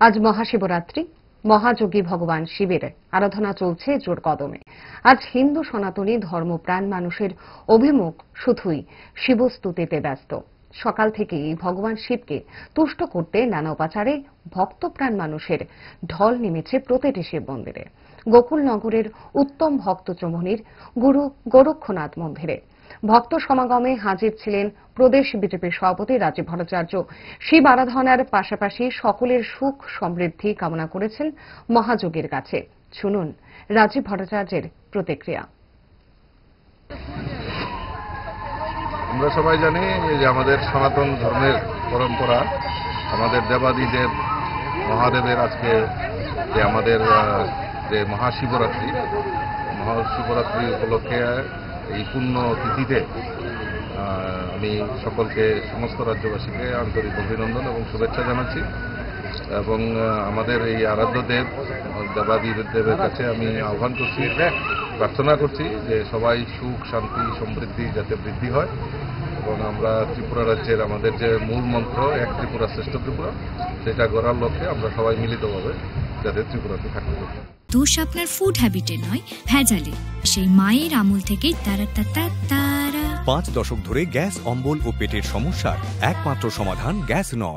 আজ মহাশিবরাত্রি। মহাযোগী ভগবান শিবের আরাধনা চলছে জোর কদমে। আজ হিন্দু সনাতনী ধর্মপ্রাণ মানুষের অভিমুখ শুধুই শিবস্তুতিতে ব্যস্ত। সকাল থেকেই ভগবান শিবকে তুষ্ট করতে নানা উপাচারে ভক্তপ্রাণ মানুষের ঢল নেমেছে প্রতিটি শিব মন্দিরে। গোকুলনগরের উত্তম ভক্ত চমনির গুরু গোরক্ষনাথ মন্দিরে ভক্ত সমাগমে হাজির ছিলেন প্রদেশ বিজেপির সভাপতি রাজীব ভট্টাচার্য। শিব আরাধনার পাশাপাশি সকলের সুখ সমৃদ্ধি কামনা করেছেন মহাযোগীর কাছে। শুনুন রাজীব ভট্টাচার্যের প্রতিক্রিয়া। আমরা সবাই জানি যে আমাদের সনাতন ধর্মের পরম্পরা, আমাদের দেবাদিদেব মহাদেবের আজকে যে আমাদের যে মহাশিবরাত্রি উপলক্ষে এই পুণ্য তিথিতে আমি সকলকে, সমস্ত রাজ্যবাসীকে আন্তরিক অভিনন্দন এবং শুভেচ্ছা জানাচ্ছি। এবং আমাদের এই আরাধ্য দেব দেবাদিদেবের কাছে আমি আহ্বান করছি, প্রার্থনা করছি যে সবাই সুখ শান্তি সমৃদ্ধি যাতে বৃদ্ধি হয় এবং আমরা ত্রিপুরা রাজ্যের আমাদের যে মূল মন্ত্র এক ত্রিপুরা শ্রেষ্ঠ ত্রিপুরা, সেটা গড়ার লক্ষ্যে আমরা সবাই মিলিতভাবে যাতে ত্রিপুরাতে থাকতে পারি। দোষ আপনার ফুড হ্যাবিটে নয়, ভেজালে। সেই মায়ের আমল থেকেই তারা 5 দশক ধরে গ্যাস, অম্বল ও পেটের সমস্যার একমাত্র সমাধান গ্যাস নল।